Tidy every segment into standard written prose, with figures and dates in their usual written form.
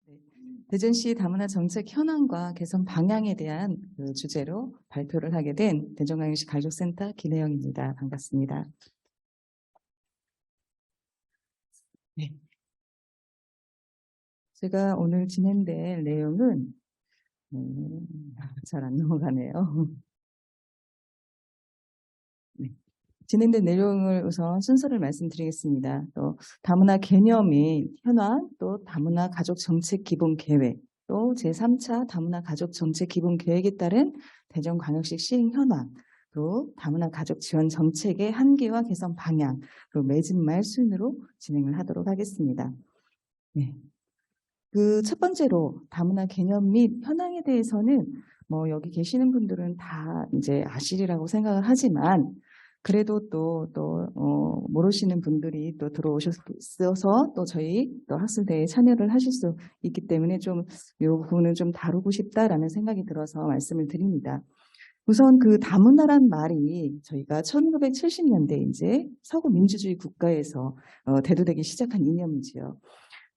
네. 대전시 다문화 정책 현황과 개선 방향에 대한 그 주제로 발표를 하게 된 대전광역시 가족센터 김혜영입니다. 반갑습니다. 네. 제가 오늘 진행될 내용은 잘 안 넘어가네요. 네. 진행된 내용을 우선 순서를 말씀드리겠습니다. 또 다문화 개념인 현황, 또 다문화 가족 정책 기본 계획, 또 제3차 다문화 가족 정책 기본 계획에 따른 대전광역시 시행 현황, 또 다문화 가족 지원 정책의 한계와 개선 방향, 그리고 맺은 말 순으로 진행을 하도록 하겠습니다. 네. 그 첫 번째로 다문화 개념 및 현황에 대해서는 여기 계시는 분들은 다 이제 아시리라고 생각을 하지만 그래도 모르시는 분들이 또 들어오셔서 또 저희 또 학술대회에 참여를 하실 수 있기 때문에 좀 이 부분은 좀 다루고 싶다라는 생각이 들어서 말씀을 드립니다. 우선 그 다문화란 말이 저희가 1970년대 이제 서구 민주주의 국가에서 대두되기 시작한 이념이지요.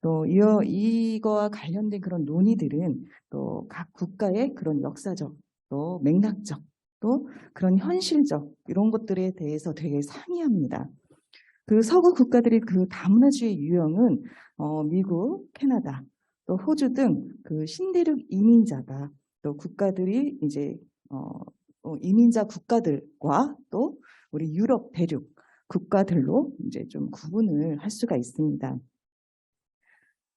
또 이거와 관련된 그런 논의들은 또 각 국가의 그런 역사적, 또 맥락적, 또 그런 현실적 이런 것들에 대해서 되게 상이합니다. 그 서구 국가들의 그 다문화주의 유형은 미국, 캐나다, 또 호주 등 그 신대륙 이민자가 또 국가들이 이제 이민자 국가들과 또 우리 유럽 대륙 국가들로 이제 좀 구분을 할 수가 있습니다.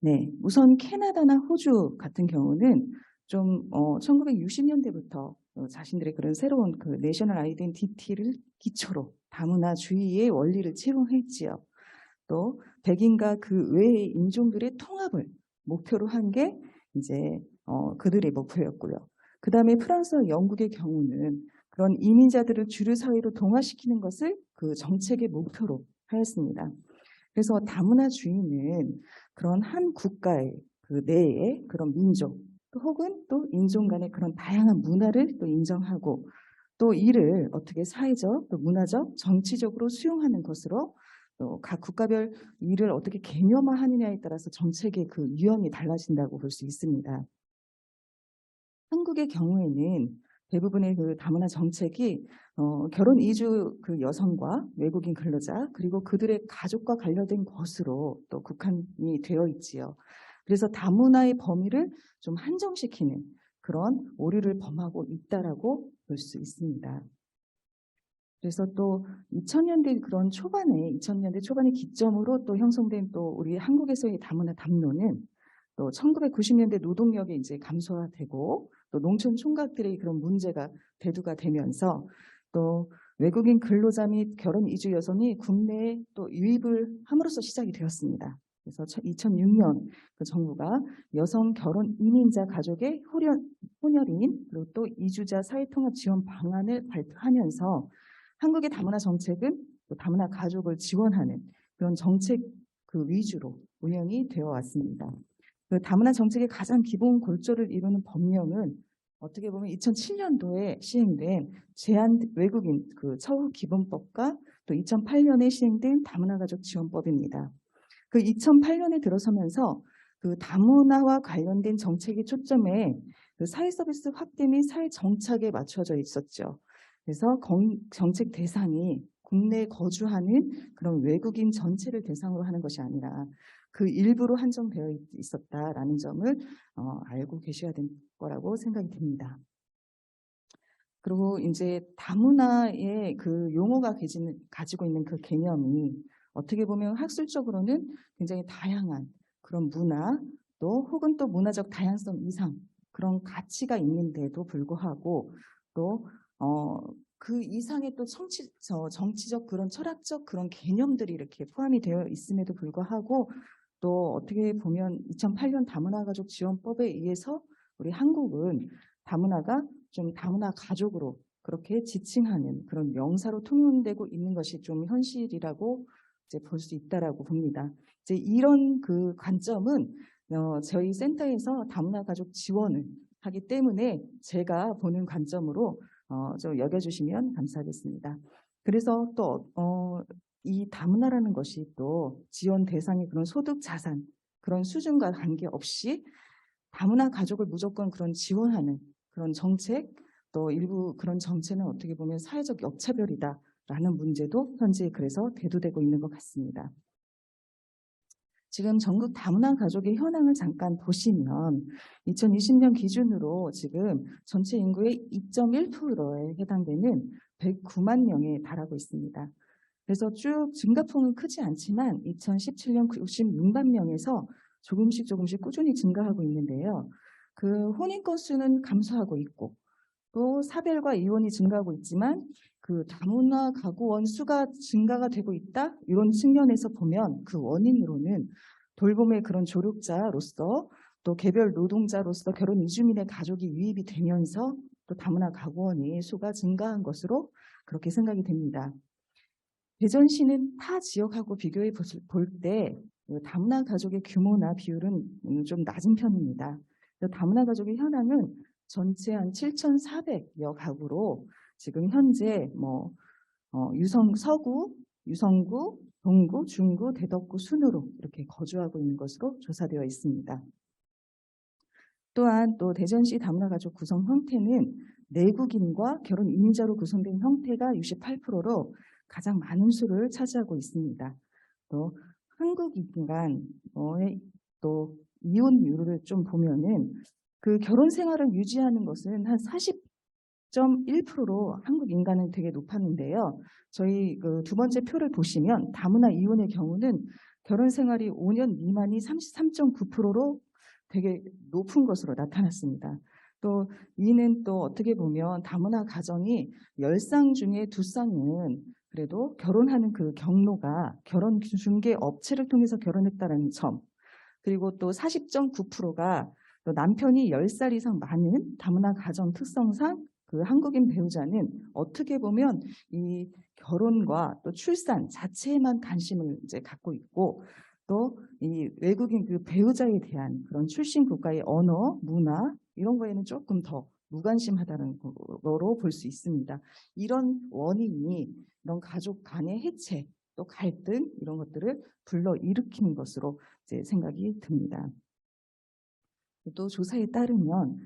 네, 우선 캐나다나 호주 같은 경우는 좀 1960년대부터 자신들의 그런 새로운 그 내셔널 아이덴티티를 기초로 다문화주의의 원리를 채용했지요. 또 백인과 그 외의 인종들의 통합을 목표로 한 게 이제 그들의 목표였고요. 그 다음에 프랑스와 영국의 경우는 그런 이민자들을 주류 사회로 동화시키는 것을 그 정책의 목표로 하였습니다. 그래서 다문화주의는 그런 한 국가의 그 내에 그런 민족 혹은 또 인종 간의 그런 다양한 문화를 또 인정하고 또 이를 어떻게 사회적, 또 문화적, 정치적으로 수용하는 것으로 또 각 국가별 이를 어떻게 개념화하느냐에 따라서 정책의 그 유형이 달라진다고 볼 수 있습니다. 한국의 경우에는 대부분의 그 다문화 정책이 결혼 이주 그 여성과 외국인 근로자 그리고 그들의 가족과 관련된 것으로 또 국한이 되어 있지요. 그래서 다문화의 범위를 좀 한정시키는 그런 오류를 범하고 있다라고 볼 수 있습니다. 그래서 또 2000년대 초반에 기점으로 또 형성된 또 우리 한국에서의 다문화 담론은 또 1990년대 노동력이 이제 감소화되고 또 농촌 총각들의 그런 문제가 대두가 되면서 또 외국인 근로자 및 결혼 이주 여성이 국내에 또 유입을 함으로써 시작이 되었습니다. 그래서 2006년 그 정부가 여성 결혼 이민자 가족의 혼혈인 그리고 또 이주자 사회통합 지원 방안을 발표하면서 한국의 다문화 정책은 또 다문화 가족을 지원하는 그런 정책 그 위주로 운영이 되어 왔습니다. 그 다문화 정책의 가장 기본 골조를 이루는 법령은 어떻게 보면 2007년도에 시행된 제한 외국인 그 처우 기본법과 또 2008년에 시행된 다문화 가족 지원법입니다. 그 2008년에 들어서면서 그 다문화와 관련된 정책의 초점에 그 사회 서비스 확대 및 사회 정착에 맞춰져 있었죠. 그래서 정책 대상이 국내에 거주하는 그런 외국인 전체를 대상으로 하는 것이 아니라 그 일부로 한정되어 있었다라는 점을 알고 계셔야 될 거라고 생각이 듭니다. 그리고 이제 다문화의 그 용어가 가지고 있는 그 개념이 어떻게 보면 학술적으로는 굉장히 다양한 그런 문화 또 혹은 또 문화적 다양성 이상 그런 가치가 있는데도 불구하고 또 그 이상의 또 정치적 그런 철학적 그런 개념들이 이렇게 포함이 되어 있음에도 불구하고 또 어떻게 보면 2008년 다문화 가족 지원법에 의해서 우리 한국은 다문화가 좀 다문화 가족으로 그렇게 지칭하는 그런 명사로 통용되고 있는 것이 좀 현실이라고 이제 볼 수 있다라고 봅니다. 이제 이런 그 관점은 저희 센터에서 다문화 가족 지원을 하기 때문에 제가 보는 관점으로 좀 여겨주시면 감사하겠습니다. 그래서 또 이 다문화라는 것이 또 지원 대상의 그런 소득 자산 그런 수준과 관계없이 다문화 가족을 무조건 그런 지원하는 그런 정책, 또 일부 그런 정책은 어떻게 보면 사회적 역차별이다라는 문제도 현재 그래서 대두되고 있는 것 같습니다. 지금 전국 다문화 가족의 현황을 잠깐 보시면 2020년 기준으로 지금 전체 인구의 2.1%에 해당되는 109만 명에 달하고 있습니다. 그래서 쭉 증가폭은 크지 않지만 2017년 96만 명에서 조금씩 꾸준히 증가하고 있는데요. 그 혼인 건수는 감소하고 있고 또 사별과 이혼이 증가하고 있지만 그 다문화 가구 원수가 증가가 되고 있다 이런 측면에서 보면 그 원인으로는 돌봄의 그런 조력자로서 또 개별 노동자로서 결혼 이주민의 가족이 유입이 되면서 또 다문화 가구원의 수가 증가한 것으로 그렇게 생각이 됩니다. 대전시는 타 지역하고 비교해 볼 때 다문화 가족의 규모나 비율은 좀 낮은 편입니다. 다문화 가족의 현황은 전체 한 7,400여 가구로 지금 현재 서구, 유성구, 동구, 중구, 대덕구 순으로 이렇게 거주하고 있는 것으로 조사되어 있습니다. 또한 또 대전시 다문화 가족 구성 형태는 내국인과 결혼 이민자로 구성된 형태가 68%로 가장 많은 수를 차지하고 있습니다. 또 한국인 간의 또 이혼율을 좀 보면은 그 결혼 생활을 유지하는 것은 한 40.1%로 한국 인간은 되게 높았는데요. 저희 그 두 번째 표를 보시면 다문화 이혼의 경우는 결혼 생활이 5년 미만이 33.9%로 되게 높은 것으로 나타났습니다. 또 이는 또 어떻게 보면 다문화 가정이 10쌍 중에 2쌍은 그래도 결혼하는 그 경로가 결혼 중개 업체를 통해서 결혼했다는 점, 그리고 또 40.9%가 또 남편이 10살 이상 많은 다문화 가정 특성상 그 한국인 배우자는 어떻게 보면 이 결혼과 또 출산 자체에만 관심을 이제 갖고 있고 또 이 외국인 그 배우자에 대한 그런 출신 국가의 언어, 문화 이런 거에는 조금 더 무관심하다는 거로 볼 수 있습니다. 이런 원인이 이런 가족 간의 해체, 또 갈등 이런 것들을 불러일으키는 것으로 이제 생각이 듭니다. 또 조사에 따르면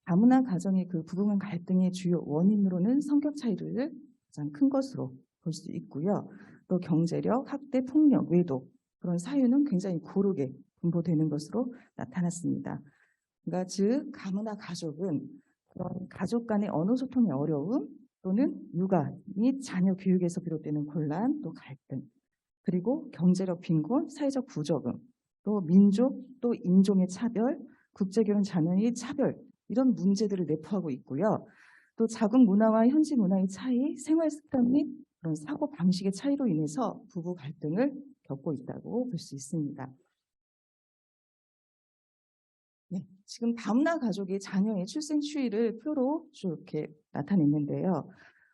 다문화 가정의 그 부부간 갈등의 주요 원인으로는 성격 차이를 가장 큰 것으로 볼 수 있고요. 또 경제력, 학대, 폭력, 외도 그런 사유는 굉장히 고르게 분포되는 것으로 나타났습니다. 그러니까 즉 다문화 가족은 그런 가족 간의 언어 소통의 어려움 또는 육아 및 자녀 교육에서 비롯되는 곤란 또 갈등 그리고 경제력 빈곤, 사회적 부적응 또 민족 또 인종의 차별, 국제결혼 자녀의 차별 이런 문제들을 내포하고 있고요. 또 자국 문화와 현지 문화의 차이, 생활 습관 및 그런 사고 방식의 차이로 인해서 부부 갈등을 겪고 있다고 볼 수 있습니다. 네, 지금 다문화 가족이 자녀의 출생 추이를 표로 이렇게 나타냈는데요.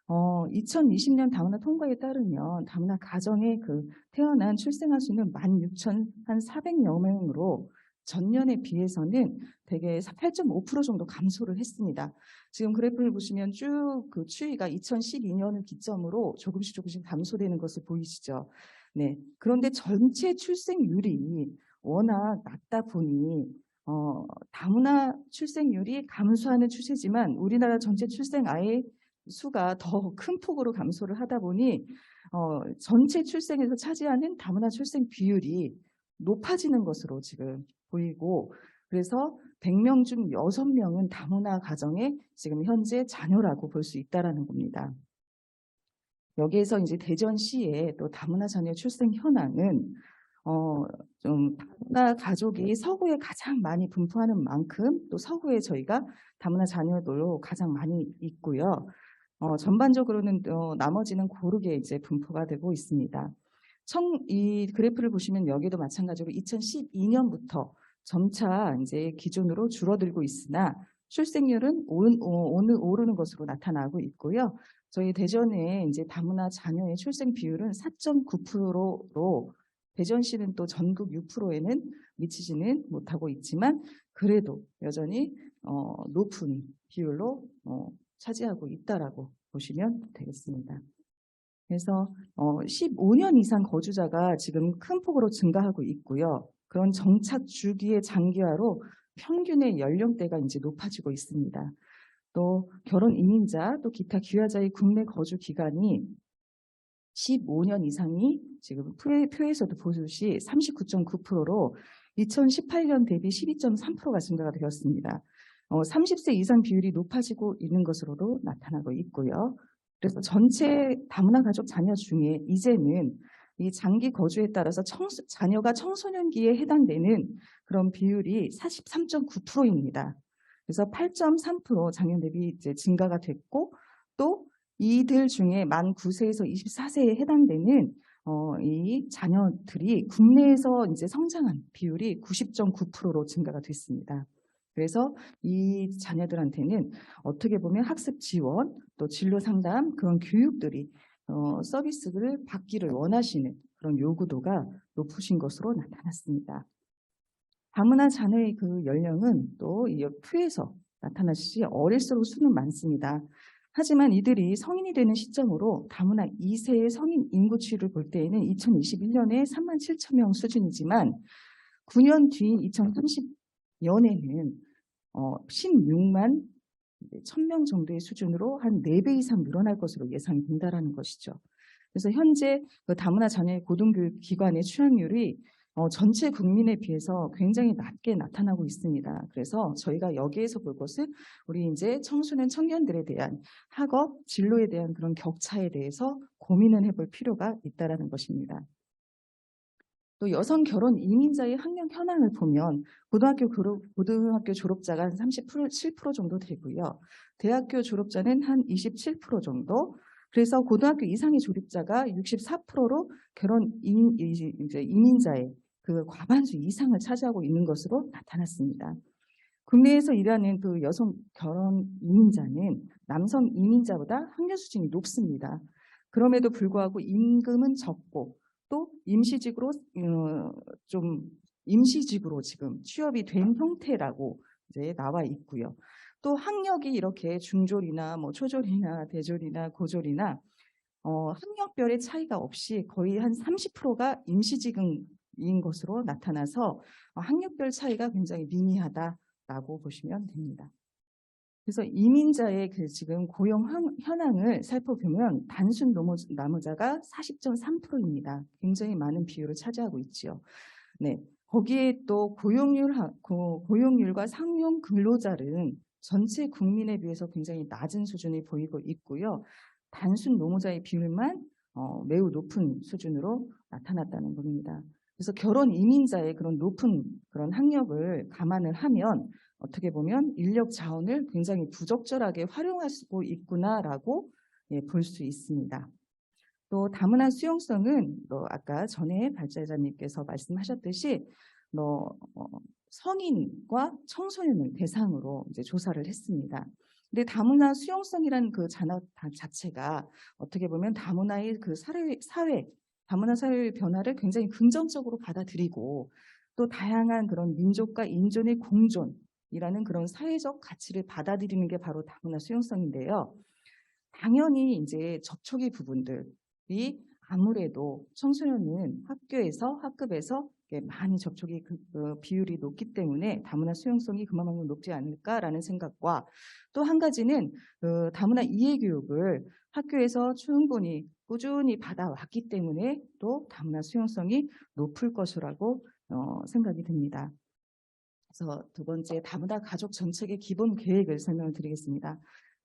2020년 다문화 통과에 따르면 다문화 가정의 그 태어난 출생아 수는 16,400여 명으로 전년에 비해서는 대개 8.5% 정도 감소를 했습니다. 지금 그래프를 보시면 쭉 그 추이가 2012년을 기점으로 조금씩 감소되는 것을 보이시죠. 네. 그런데 전체 출생률이 워낙 낮다 보니 다문화 출생률이 감소하는 추세지만 우리나라 전체 출생아의 수가 더 큰 폭으로 감소를 하다 보니 전체 출생에서 차지하는 다문화 출생 비율이 높아지는 것으로 지금 보이고 그래서 100명 중 6명은 다문화 가정의 지금 현재 자녀라고 볼 수 있다는 겁니다. 여기에서 이제 대전시의 또 다문화 자녀 출생 현황은 좀 다문화 가족이 서구에 가장 많이 분포하는 만큼 또 서구에 저희가 다문화 자녀들로 가장 많이 있고요. 전반적으로는 나머지는 고르게 이제 분포가 되고 있습니다. 이 그래프를 보시면 여기도 마찬가지로 2012년부터 점차 이제 기준으로 줄어들고 있으나 출생률은 오르는 것으로 나타나고 있고요. 저희 대전의 이제 다문화 자녀의 출생 비율은 4.9%로 대전시는 또 전국 6%에는 미치지는 못하고 있지만 그래도 여전히 높은 비율로 차지하고 있다라고 보시면 되겠습니다. 그래서 15년 이상 거주자가 지금 큰 폭으로 증가하고 있고요. 그런 정착 주기의 장기화로 평균의 연령대가 이제 높아지고 있습니다. 또 결혼 이민자 또 기타 귀화자의 국내 거주 기간이 15년 이상이 지금 표에서도 보듯이 39.9%로 2018년 대비 12.3%가 증가가 되었습니다. 30세 이상 비율이 높아지고 있는 것으로도 나타나고 있고요. 그래서 전체 다문화 가족 자녀 중에 이제는 이 장기 거주에 따라서 자녀가 청소년기에 해당되는 그런 비율이 43.9%입니다. 그래서 8.3% 작년 대비 이제 증가가 됐고, 또 이들 중에 만 9세에서 24세에 해당되는 이 자녀들이 국내에서 이제 성장한 비율이 90.9%로 증가가 됐습니다. 그래서 이 자녀들한테는 어떻게 보면 학습 지원, 또 진로 상담, 그런 교육들이 서비스를 받기를 원하시는 그런 요구도가 높으신 것으로 나타났습니다. 다문화 자녀의 그 연령은 또 이 표에서 나타나시지 어릴수록 수는 많습니다. 하지만 이들이 성인이 되는 시점으로 다문화 2세의 성인 인구 추이를 볼 때에는 2021년에 37,000명 수준이지만 9년 뒤인 2030년에는 16만 1,000명 정도의 수준으로 한 4배 이상 늘어날 것으로 예상이 된다는 것이죠. 그래서 현재 그 다문화 자녀의 고등교육 기관의 취업률이 전체 국민에 비해서 굉장히 낮게 나타나고 있습니다. 그래서 저희가 여기에서 볼 것은 우리 이제 청소년 청년들에 대한 학업, 진로에 대한 그런 격차에 대해서 고민을 해볼 필요가 있다는 것입니다. 또 여성 결혼 이민자의 학력 현황을 보면 고등학교 졸업자가 한 37% 정도 되고요. 대학교 졸업자는 한 27% 정도. 그래서 고등학교 이상의 졸업자가 64%로 결혼 이민자의 그 과반수 이상을 차지하고 있는 것으로 나타났습니다. 국내에서 일하는 그 여성 결혼 이민자는 남성 이민자보다 학력 수준이 높습니다. 그럼에도 불구하고 임금은 적고 또 임시직으로 임시직으로 지금 취업이 된 형태라고 이제 나와 있고요. 또 학력이 이렇게 중졸이나 뭐 초졸이나 대졸이나 고졸이나 학력별의 차이가 없이 거의 한 30%가 임시직인 것으로 나타나서 학력별 차이가 굉장히 미미하다라고 보시면 됩니다. 그래서 이민자의 그 지금 고용 현황을 살펴보면 단순 남자가 40.3%입니다. 굉장히 많은 비율을 차지하고 있지요. 네, 거기에 또 고용률과 상용 근로자는 전체 국민에 비해서 굉장히 낮은 수준이 보이고 있고요. 단순 노무자의 비율만 매우 높은 수준으로 나타났다는 겁니다. 그래서 결혼 이민자의 그런 높은 그런 학력을 감안을 하면 어떻게 보면 인력 자원을 굉장히 부적절하게 활용하고 있구나라고 볼 수 있습니다. 또 다문화 수용성은 아까 전에 발제자님께서 말씀하셨듯이 성인과 청소년을 대상으로 이제 조사를 했습니다. 근데 다문화 수용성이라는 그 단어 자체가 어떻게 보면 다문화의 그 다문화 사회의 변화를 굉장히 긍정적으로 받아들이고 또 다양한 그런 민족과 인종의 공존이라는 그런 사회적 가치를 받아들이는 게 바로 다문화 수용성인데요. 당연히 이제 접촉의 부분들이 아무래도 청소년은 학급에서 많이 접촉의 비율이 높기 때문에 다문화 수용성이 그만큼 높지 않을까라는 생각과 또 한 가지는 다문화 이해교육을 학교에서 충분히 꾸준히 받아왔기 때문에 또 다문화 수용성이 높을 것이라고 생각이 듭니다. 그래서 두 번째 다문화 가족 정책의 기본 계획을 설명을 드리겠습니다.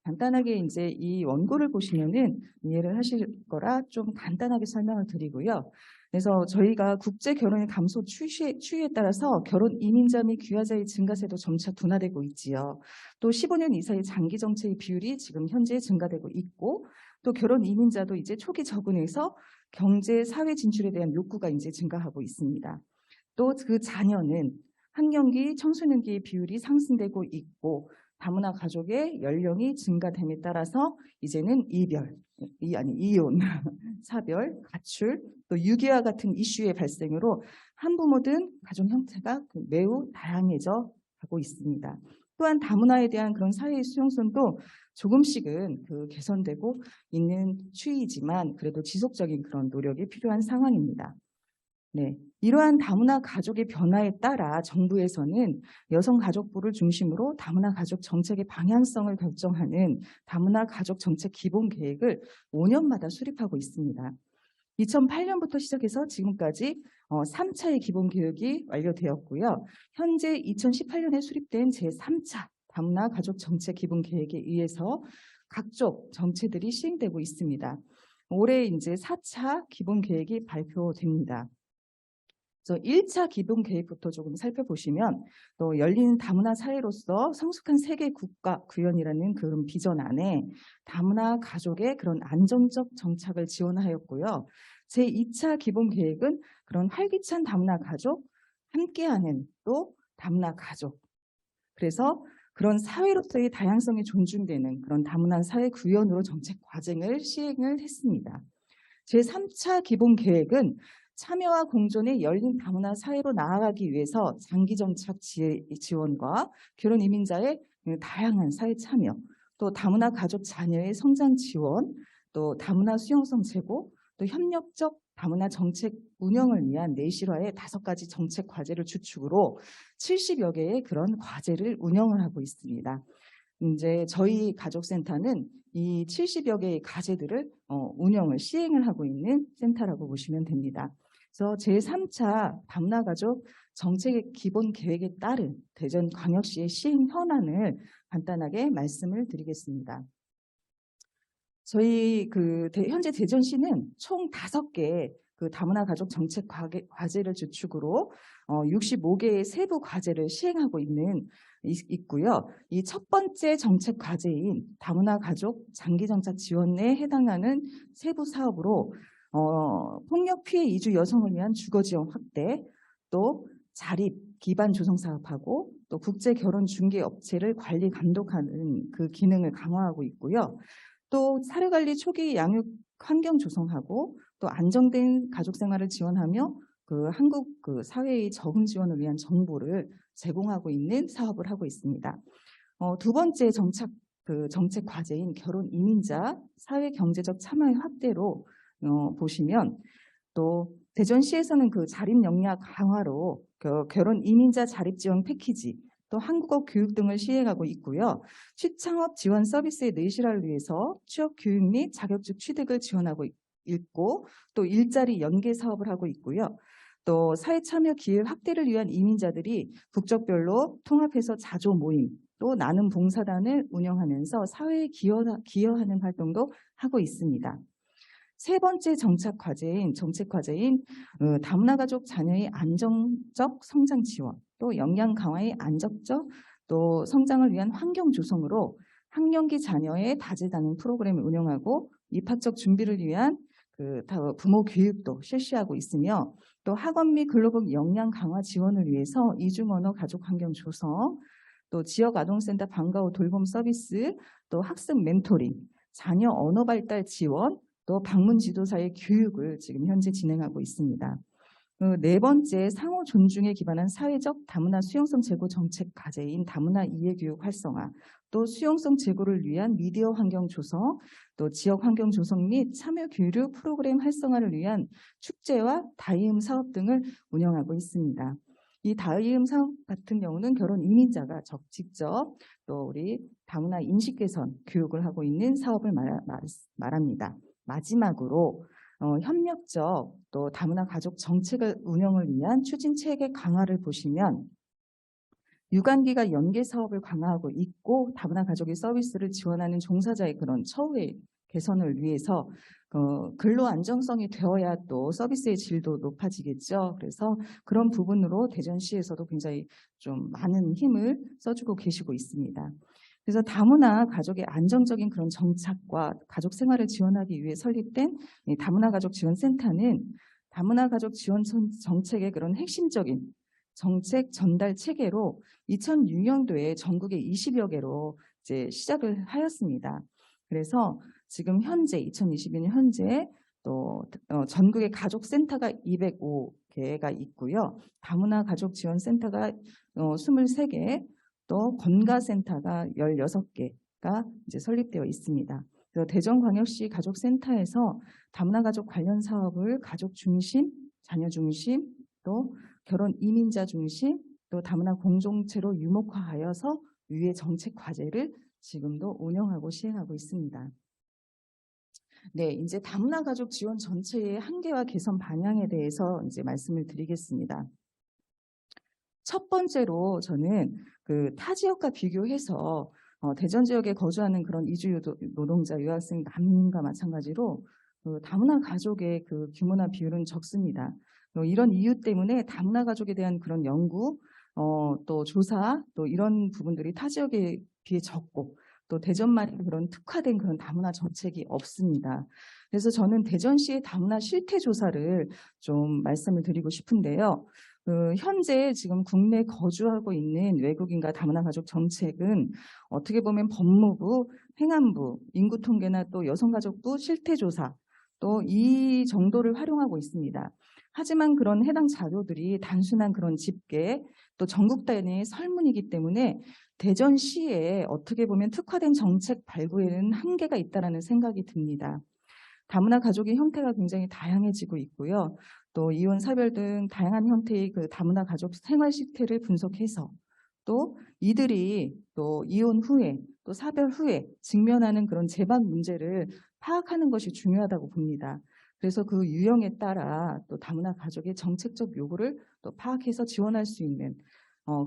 간단하게 이제 이 원고를 보시면은 이해를 하실 거라 좀 간단하게 설명을 드리고요. 그래서 저희가 국제 결혼의 감소 추이에 따라서 결혼 이민자 및 귀화자의 증가세도 점차 둔화되고 있지요. 또 15년 이사의 장기 정체의 비율이 지금 현재 증가되고 있고 또 결혼 이민자도 이제 초기 적응해서 경제 사회 진출에 대한 욕구가 이제 증가하고 있습니다. 또 그 자녀는 학령기, 청소년기의 비율이 상승되고 있고 다문화 가족의 연령이 증가됨에 따라서 이제는 이혼, 사별, 가출, 또 유기와 같은 이슈의 발생으로 한부모든 가족 형태가 매우 다양해져 가고 있습니다. 또한 다문화에 대한 그런 사회의 수용성도 조금씩은 개선되고 있는 추이지만 그래도 지속적인 그런 노력이 필요한 상황입니다. 네, 이러한 다문화 가족의 변화에 따라 정부에서는 여성가족부를 중심으로 다문화 가족 정책의 방향성을 결정하는 다문화 가족 정책 기본 계획을 5년마다 수립하고 있습니다. 2008년부터 시작해서 지금까지 3차의 기본 계획이 완료되었고요. 현재 2018년에 수립된 제3차 다문화 가족 정책 기본 계획에 의해서 각종 정책들이 시행되고 있습니다. 올해 이제 4차 기본 계획이 발표됩니다. 그래서 1차 기본 계획부터 조금 살펴보시면 또 열린 다문화 사회로서 성숙한 세계 국가 구현이라는 그런 비전 안에 다문화 가족의 그런 안정적 정착을 지원하였고요. 제2차 기본 계획은 그런 활기찬 다문화 가족, 함께하는 또 다문화 가족. 그래서 그런 사회로서의 다양성이 존중되는 그런 다문화 사회 구현으로 정책 과정을 시행을 했습니다. 제3차 기본 계획은 참여와 공존의 열린 다문화 사회로 나아가기 위해서 장기 정착 지원과 결혼 이민자의 다양한 사회 참여, 또 다문화 가족 자녀의 성장 지원, 또 다문화 수용성 제고, 또 협력적 다문화 정책 운영을 위한 내실화의 5가지 정책 과제를 주축으로 70여 개의 그런 과제를 운영을 하고 있습니다. 이제 저희 가족센터는 이 70여 개의 과제들을 운영을 시행을 하고 있는 센터라고 보시면 됩니다. 그래서 제3차 다문화 가족 정책의 기본 계획에 따른 대전광역시의 시행 현안을 간단하게 말씀을 드리겠습니다. 저희 현재 대전시는 총 5개 그 다문화 가족 정책 과제를 주축으로 65개의 세부 과제를 시행하고 있고요. 이 첫 번째 정책 과제인 다문화 가족 장기 정착 지원에 해당하는 세부 사업으로 폭력 피해 이주 여성을 위한 주거 지원 확대, 또 자립 기반 조성 사업하고 또 국제 결혼 중개 업체를 관리 감독하는 그 기능을 강화하고 있고요. 또 사료관리 초기 양육 환경 조성하고 또 안정된 가족 생활을 지원하며 한국 사회의 적응 지원을 위한 정보를 제공하고 있는 사업을 하고 있습니다. 두 번째 정책 과제인 결혼 이민자 사회 경제적 참여의 확대로 보시면 또 대전시에서는 그 자립 역량 강화로 결혼 이민자 자립 지원 패키지 또 한국어 교육 등을 시행하고 있고요. 취창업 지원 서비스의 내실화를 위해서 취업 교육 및 자격증 취득을 지원하고 있고 또 일자리 연계 사업을 하고 있고요. 또 사회 참여 기회 확대를 위한 이민자들이 국적별로 통합해서 자조 모임 또 나눔 봉사단을 운영하면서 사회에 기여하는 활동도 하고 있습니다. 세 번째 정책 과제인 다문화 가족 자녀의 안정적 성장 지원, 또 역량 강화의 안정적 또 성장을 위한 환경 조성으로 학령기 자녀의 다재다능 프로그램을 운영하고 입학적 준비를 위한 부모 교육도 실시하고 있으며 또 학원 및 글로벌 역량 강화 지원을 위해서 이중 언어 가족 환경 조성, 또 지역 아동센터 방과 후 돌봄 서비스, 또 학습 멘토링, 자녀 언어 발달 지원, 또 방문 지도사의 교육을 지금 현재 진행하고 있습니다. 네 번째, 상호 존중에 기반한 사회적 다문화 수용성 제고 정책 과제인 다문화 이해교육 활성화, 또 수용성 제고를 위한 미디어 환경 조성, 또 지역 환경 조성 및 참여 교류 프로그램 활성화를 위한 축제와 다이음 사업 등을 운영하고 있습니다. 이 다이음 사업 같은 경우는 결혼 이민자가 직접 또 우리 다문화 인식 개선 교육을 하고 있는 사업을 말합니다. 마지막으로 협력적 또 다문화 가족 정책을 운영을 위한 추진 체계 강화를 보시면 유관기관 연계 사업을 강화하고 있고 다문화 가족의 서비스를 지원하는 종사자의 그런 처우의 개선을 위해서 근로 안정성이 되어야 또 서비스의 질도 높아지겠죠. 그래서 그런 부분으로 대전시에서도 굉장히 좀 많은 힘을 써주고 계시고 있습니다. 그래서 다문화 가족의 안정적인 그런 정착과 가족 생활을 지원하기 위해 설립된 다문화 가족 지원센터는 다문화 가족 지원 정책의 그런 핵심적인 정책 전달 체계로 2006년도에 전국에 20여 개로 이제 시작을 하였습니다. 그래서 지금 현재 2022년 현재 또 전국의 가족센터가 205개가 있고요. 다문화 가족 지원센터가 23개, 또 건가센터가 16개가 이제 설립되어 있습니다. 그래서 대전광역시 가족센터에서 다문화 가족 관련 사업을 가족 중심 자녀 중심, 또 결혼 이민자 중심, 또 다문화 공동체로 유목화하여서 위의 정책 과제를 지금도 운영하고 시행하고 있습니다. 네, 이제 다문화 가족 지원 전체의 한계와 개선 방향에 대해서 이제 말씀을 드리겠습니다. 첫 번째로 저는 그 타 지역과 비교해서 대전 지역에 거주하는 그런 이주 노동자, 유학생, 난민과 마찬가지로 그 다문화 가족의 그 규모나 비율은 적습니다. 이런 이유 때문에 다문화 가족에 대한 그런 연구, 또 조사, 또 이런 부분들이 타 지역에 비해 적고, 또 대전만 그런 특화된 그런 다문화 정책이 없습니다. 그래서 저는 대전시의 다문화 실태 조사를 좀 말씀을 드리고 싶은데요. 현재 지금 국내 거주하고 있는 외국인과 다문화 가족 정책은 어떻게 보면 법무부, 행안부, 인구통계나 또 여성가족부 실태조사 또 이 정도를 활용하고 있습니다. 하지만 그런 해당 자료들이 단순한 그런 집계 또 전국 단위의 설문이기 때문에 대전시에 어떻게 보면 특화된 정책 발굴에는 한계가 있다는 생각이 듭니다. 다문화 가족의 형태가 굉장히 다양해지고 있고요. 또 이혼, 사별 등 다양한 형태의 그 다문화 가족 생활 실태를 분석해서 또 이들이 또 이혼 후에 또 사별 후에 직면하는 그런 재반 문제를 파악하는 것이 중요하다고 봅니다. 그래서 그 유형에 따라 또 다문화 가족의 정책적 요구를 또 파악해서 지원할 수 있는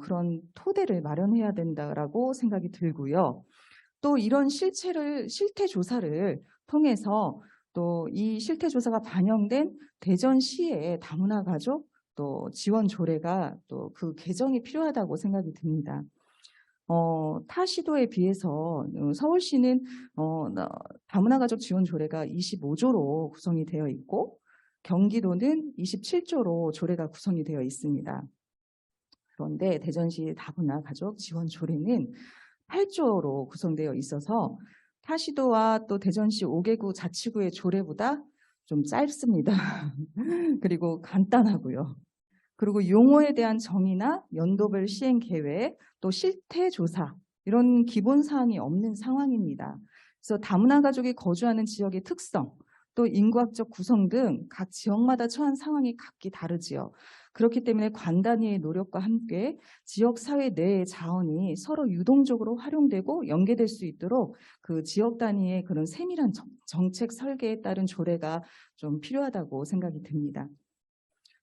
그런 토대를 마련해야 된다라고 생각이 들고요. 또 이런 실태 조사를 통해서 또 이 실태 조사가 반영된 대전시의 다문화 가족 또 지원 조례가 또 그 개정이 필요하다고 생각이 듭니다. 타 시도에 비해서 서울시는 다문화 가족 지원 조례가 25조로 구성이 되어 있고 경기도는 27조로 조례가 구성이 되어 있습니다. 그런데 대전시 다문화 가족 지원 조례는 8조로 구성되어 있어서 타시도와 또 대전시 5개구 자치구의 조례보다 좀 짧습니다. 그리고 간단하고요. 그리고 용어에 대한 정의나 연도별 시행 계획, 또 실태 조사 이런 기본 사항이 없는 상황입니다. 그래서 다문화 가족이 거주하는 지역의 특성, 또 인구학적 구성 등 각 지역마다 처한 상황이 각기 다르지요. 그렇기 때문에 관 단위의 노력과 함께 지역 사회 내의 자원이 서로 유동적으로 활용되고 연계될 수 있도록 그 지역 단위의 그런 세밀한 정책 설계에 따른 조례가 좀 필요하다고 생각이 듭니다.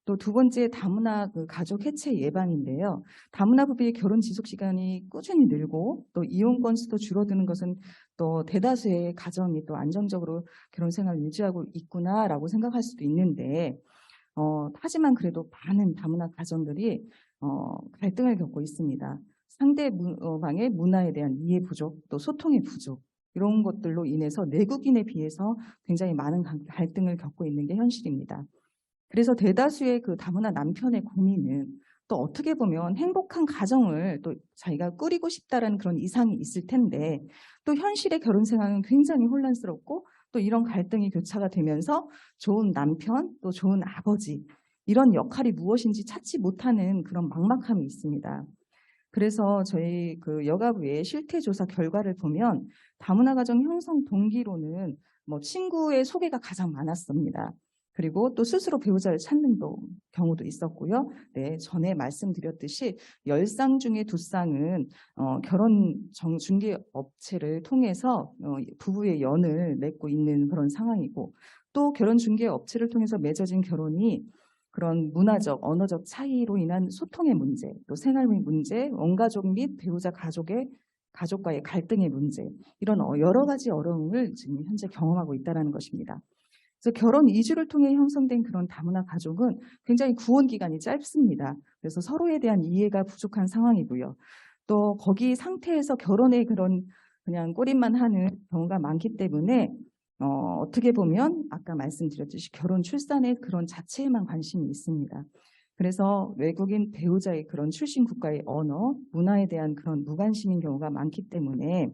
또 두 번째 다문화 그 가족 해체 예방인데요. 다문화 부부의 결혼 지속 시간이 꾸준히 늘고 또 이혼 건수도 줄어드는 것은 또 대다수의 가정이 또 안정적으로 결혼 생활을 유지하고 있구나라고 생각할 수도 있는데 하지만 그래도 많은 다문화 가정들이 갈등을 겪고 있습니다. 상대방의 문화에 대한 이해 부족, 또 소통의 부족 이런 것들로 인해서 내국인에 비해서 굉장히 많은 갈등을 겪고 있는 게 현실입니다. 그래서 대다수의 그 다문화 남편의 고민은 또 어떻게 보면 행복한 가정을 또 자기가 꾸리고 싶다라는 그런 이상이 있을 텐데 또 현실의 결혼 생활은 굉장히 혼란스럽고 또 이런 갈등이 교차가 되면서 좋은 남편 또 좋은 아버지 이런 역할이 무엇인지 찾지 못하는 그런 막막함이 있습니다. 그래서 저희 그 여가부의 실태조사 결과를 보면 다문화 가정 형성 동기로는 뭐 친구의 소개가 가장 많았습니다. 그리고 또 스스로 배우자를 찾는 경우도 있었고요. 네, 전에 말씀드렸듯이 10쌍 중에 2쌍은 결혼 중개 업체를 통해서 부부의 연을 맺고 있는 그런 상황이고 또 결혼 중개 업체를 통해서 맺어진 결혼이 그런 문화적, 언어적 차이로 인한 소통의 문제, 또 생활의 문제, 원가족 및 배우자 가족과의 갈등의 문제 이런 여러 가지 어려움을 지금 현재 경험하고 있다는 것입니다. 그래서 결혼 이주를 통해 형성된 그런 다문화 가족은 굉장히 구원 기간이 짧습니다. 그래서 서로에 대한 이해가 부족한 상황이고요. 또 거기 상태에서 결혼에 그런 그냥 꼬리만 하는 경우가 많기 때문에 어떻게 보면 아까 말씀드렸듯이 결혼 출산의 그런 자체에만 관심이 있습니다. 그래서 외국인 배우자의 그런 출신 국가의 언어, 문화에 대한 그런 무관심인 경우가 많기 때문에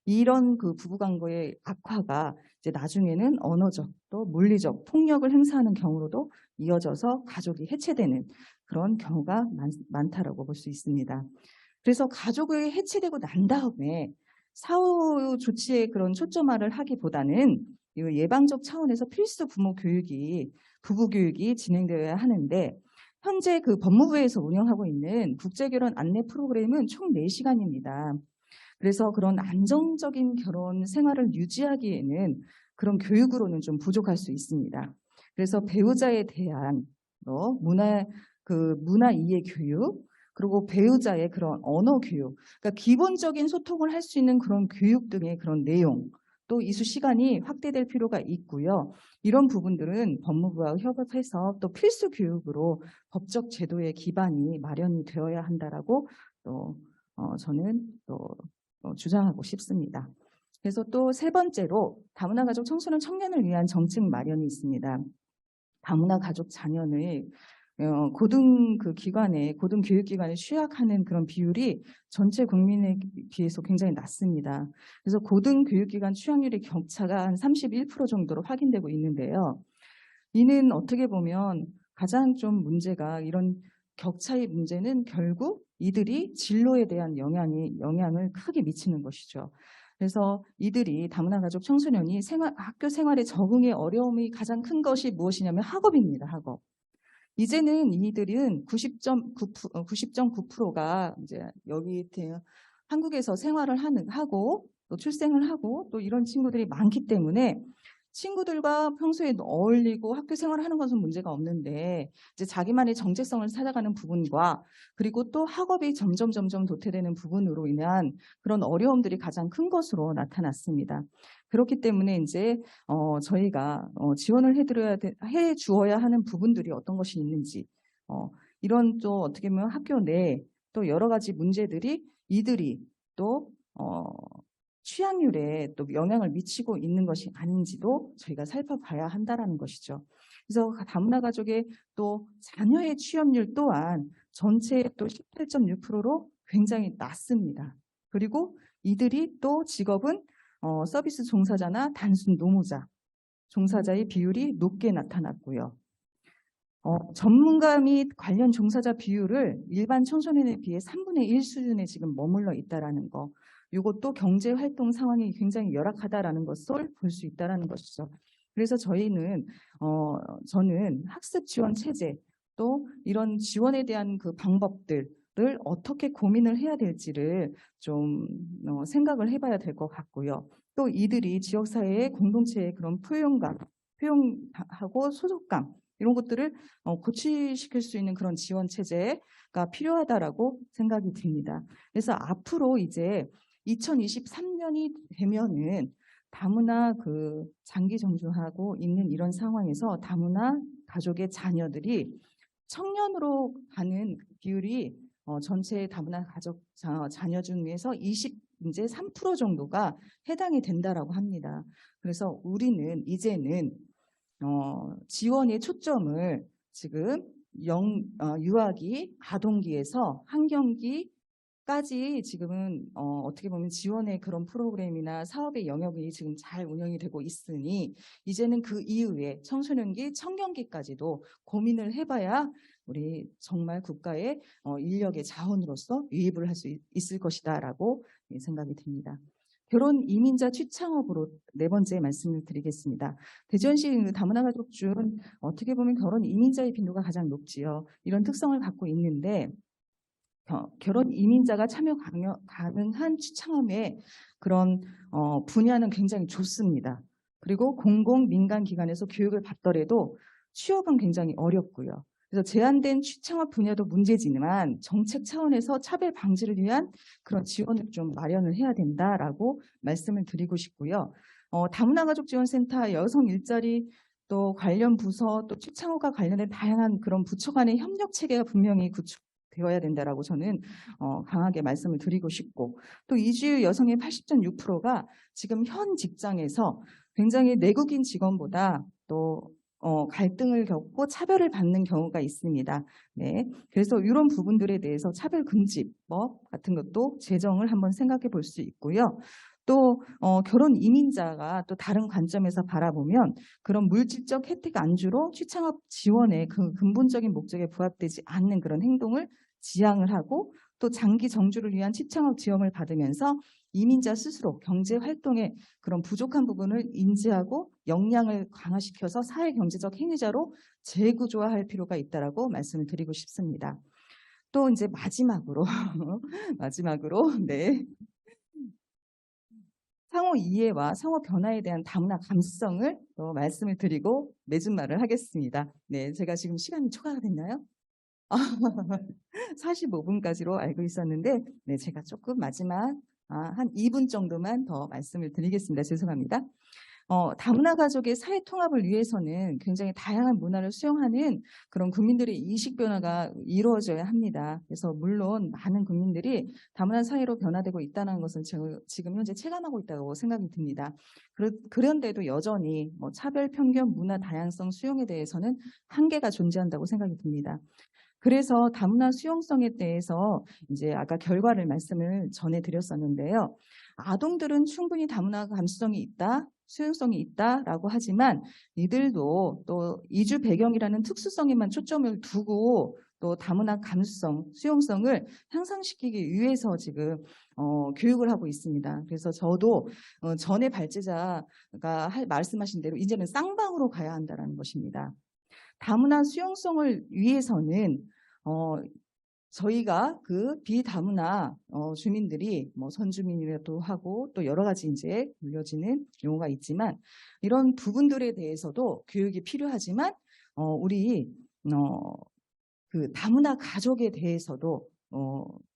이런 그 부부관계의 악화가 이제 나중에는 언어적 또 물리적 폭력을 행사하는 경우로도 이어져서 가족이 해체되는 그런 경우가 많다라고 볼 수 있습니다. 그래서 가족이 해체되고 난 다음에 사후 조치에 그런 초점화를 하기보다는 이 예방적 차원에서 필수 부부 교육이 진행되어야 하는데 현재 그 법무부에서 운영하고 있는 국제결혼 안내 프로그램은 총 4시간입니다. 그래서 그런 안정적인 결혼 생활을 유지하기에는 그런 교육으로는 좀 부족할 수 있습니다. 그래서 배우자에 대한 문화 이해 교육, 그리고 배우자의 그런 언어 교육, 그러니까 기본적인 소통을 할 수 있는 그런 교육 등의 그런 내용, 또 이수 시간이 확대될 필요가 있고요. 이런 부분들은 법무부와 협업해서 또 필수 교육으로 법적 제도의 기반이 마련이 되어야 한다라고 또 저는 또 주장하고 싶습니다. 그래서 또 세 번째로 다문화 가족 청소년 청년을 위한 정책 마련이 있습니다. 다문화 가족 자녀의 고등교육기관에 취약하는 그런 비율이 전체 국민에 비해서 굉장히 낮습니다. 그래서 고등교육기관 취약률의 격차가 한 31% 정도로 확인되고 있는데요. 이는 어떻게 보면 가장 좀 문제가 이런 격차의 문제는 결국 이들이 진로에 대한 영향을 크게 미치는 것이죠. 그래서 이들이 다문화 가족 청소년이 학교 생활에 적응의 어려움이 가장 큰 것이 무엇이냐면 학업입니다. 학업. 이제는 이들은 90.9%가 이제 한국에서 생활을 하고 또 출생을 하고 또 이런 친구들이 많기 때문에 친구들과 평소에 어울리고 학교 생활을 하는 것은 문제가 없는데 이제 자기만의 정체성을 찾아가는 부분과 그리고 또 학업이 점점 도태되는 부분으로 인한 그런 어려움들이 가장 큰 것으로 나타났습니다. 그렇기 때문에 이제 저희가 지원을 해 주어야 하는 부분들이 어떤 것이 있는지 이런 또 어떻게 보면 학교 내 또 여러 가지 문제들이 이들이 또 취약률에 또 영향을 미치고 있는 것이 아닌지도 저희가 살펴봐야 한다라는 것이죠. 그래서 다문화 가족의 또 자녀의 취업률 또한 전체의 또 18.6%로 굉장히 낮습니다. 그리고 이들이 또 직업은 서비스 종사자나 단순 노무자, 종사자의 비율이 높게 나타났고요. 전문가 및 관련 종사자 비율을 일반 청소년에 비해 3분의 1 수준에 지금 머물러 있다라는 거. 이것도 경제 활동 상황이 굉장히 열악하다라는 것을 볼 수 있다라는 것이죠. 그래서 저는 학습 지원 체제 또 이런 지원에 대한 그 방법들을 어떻게 고민을 해야 될지를 좀 생각을 해봐야 될 것 같고요. 또 이들이 지역사회의 공동체의 그런 표현하고 소속감 이런 것들을 고취시킬 수 있는 그런 지원 체제가 필요하다라고 생각이 듭니다. 그래서 앞으로 이제 2023년이 되면은 다문화 장기 정주하고 있는 이런 상황에서 다문화 가족의 자녀들이 청년으로 가는 비율이 전체 다문화 가족 자녀 중에서 이제 3% 정도가 해당이 된다라고 합니다. 그래서 우리는 이제는 지원의 초점을 지금 유아기, 아동기에서 학령기까지 지금은 어떻게 보면 지원의 그런 프로그램이나 사업의 영역이 지금 잘 운영이 되고 있으니 이제는 그 이후에 청소년기, 청년기까지도 고민을 해봐야 우리 정말 국가의 인력의 자원으로서 유입을 할 수 있을 것이다라고 생각이 듭니다. 결혼 이민자 취창업으로 네 번째 말씀을 드리겠습니다. 대전시 다문화 가족 중 어떻게 보면 결혼 이민자의 빈도가 가장 높지요. 이런 특성을 갖고 있는데 결혼 이민자가 참여 가능한 취창업의 그런 분야는 굉장히 좋습니다. 그리고 공공 민간 기관에서 교육을 받더라도 취업은 굉장히 어렵고요. 그래서 제한된 취창업 분야도 문제지만 정책 차원에서 차별 방지를 위한 그런 지원을 좀 마련을 해야 된다라고 말씀을 드리고 싶고요. 다문화 가족 지원센터 여성 일자리 또 관련 부서 또 취창업과 관련된 다양한 그런 부처 간의 협력 체계가 분명히 구축되어야 된다라고 저는 강하게 말씀을 드리고 싶고 또 이주 여성의 80.6%가 지금 현 직장에서 굉장히 내국인 직원보다 또 갈등을 겪고 차별을 받는 경우가 있습니다. 네, 그래서 이런 부분들에 대해서 차별금지법 같은 것도 제정을 한번 생각해 볼 수 있고요. 또 결혼 이민자가 또 다른 관점에서 바라보면 그런 물질적 혜택 안주로 취창업 지원의 그 근본적인 목적에 부합되지 않는 그런 행동을 지양을 하고 또 장기 정주를 위한 취창업 지원을 받으면서 이민자 스스로 경제 활동에 그런 부족한 부분을 인지하고 역량을 강화시켜서 사회 경제적 행위자로 재구조화할 필요가 있다라고 말씀을 드리고 싶습니다. 또 이제 마지막으로 네. 상호 이해와 상호 변화에 대한 다문화 감수성을 또 말씀을 드리고 매진말을 하겠습니다. 네, 제가 지금 시간이 초과가 됐나요? 45분까지로 알고 있었는데, 네, 제가 조금 마지막 한 2분 정도만 더 말씀을 드리겠습니다. 죄송합니다. 다문화 가족의 사회 통합을 위해서는 굉장히 다양한 문화를 수용하는 그런 국민들의 인식 변화가 이루어져야 합니다. 그래서 물론 많은 국민들이 다문화 사회로 변화되고 있다는 것은 지금 현재 체감하고 있다고 생각이 듭니다. 그런데도 여전히 차별, 편견, 문화 다양성 수용에 대해서는 한계가 존재한다고 생각이 듭니다. 그래서 다문화 수용성에 대해서 이제 아까 결과를 말씀을 전해드렸었는데요. 아동들은 충분히 다문화 감수성이 있다, 수용성이 있다라고 하지만 이들도 또 이주 배경이라는 특수성에만 초점을 두고 또 다문화 감수성, 수용성을 향상시키기 위해서 지금 교육을 하고 있습니다. 그래서 저도 전에 발제자가 말씀하신 대로 이제는 쌍방으로 가야 한다는 것입니다. 다문화 수용성을 위해서는 저희가 그 비다문화 주민들이 선주민이라도 하고 또 여러 가지 이제 불려지는 용어가 있지만 이런 부분들에 대해서도 교육이 필요하지만 우리 그 다문화 가족에 대해서도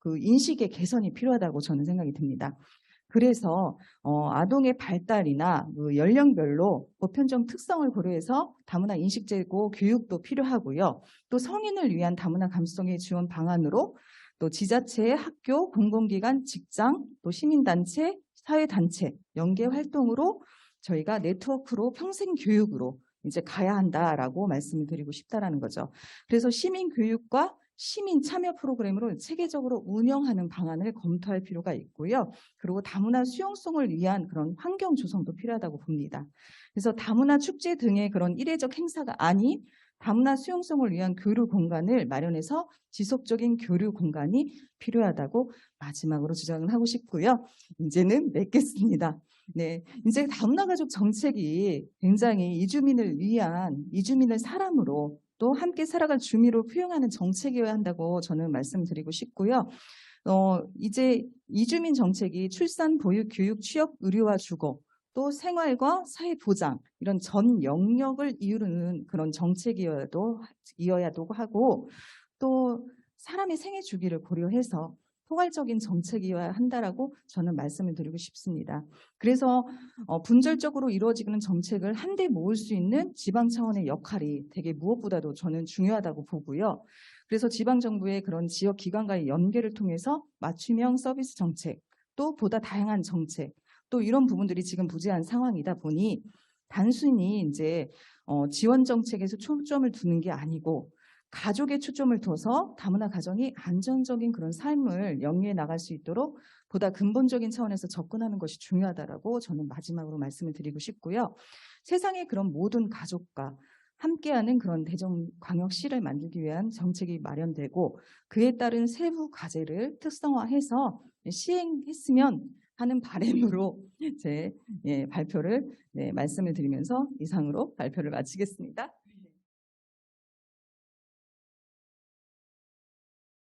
그 인식의 개선이 필요하다고 저는 생각이 듭니다. 그래서 아동의 발달이나 그 연령별로 보편적 특성을 고려해서 다문화 인식 제고 교육도 필요하고요. 또 성인을 위한 다문화 감수성의 지원 방안으로 또 지자체, 학교, 공공기관, 직장, 또 시민단체, 사회단체 연계 활동으로 저희가 네트워크로 평생 교육으로 이제 가야 한다라고 말씀을 드리고 싶다라는 거죠. 그래서 시민 교육과 시민 참여 프로그램으로 체계적으로 운영하는 방안을 검토할 필요가 있고요. 그리고 다문화 수용성을 위한 그런 환경 조성도 필요하다고 봅니다. 그래서 다문화 축제 등의 그런 일회적 행사가 아닌 다문화 수용성을 위한 교류 공간을 마련해서 지속적인 교류 공간이 필요하다고 마지막으로 주장을 하고 싶고요. 이제는 맺겠습니다. 네, 이제 다문화 가족 정책이 굉장히 이주민을 위한 이주민을 사람으로 또 함께 살아갈 주미로 표현하는 정책이어야 한다고 저는 말씀드리고 싶고요. 이제 이주민 정책이 출산, 보육, 교육, 취업, 의료와 주거, 또 생활과 사회 보장 이런 전 영역을 이루는 그런 정책이어야 하고 또 사람의 생애 주기를 고려해서 포괄적인 정책이어야 한다라고 저는 말씀을 드리고 싶습니다. 그래서 분절적으로 이루어지는 정책을 한데 모을 수 있는 지방 차원의 역할이 되게 무엇보다도 저는 중요하다고 보고요. 그래서 지방정부의 그런 지역 기관과의 연계를 통해서 맞춤형 서비스 정책, 또 보다 다양한 정책, 또 이런 부분들이 지금 부재한 상황이다 보니 단순히 이제 지원 정책에서 초점을 두는 게 아니고 가족에 초점을 둬서 다문화 가정이 안정적인 그런 삶을 영위해 나갈 수 있도록 보다 근본적인 차원에서 접근하는 것이 중요하다라고 저는 마지막으로 말씀을 드리고 싶고요. 세상의 그런 모든 가족과 함께하는 그런 대전광역시를 만들기 위한 정책이 마련되고 그에 따른 세부 과제를 특성화해서 시행했으면 하는 바람으로 제 발표를 말씀을 드리면서 이상으로 발표를 마치겠습니다.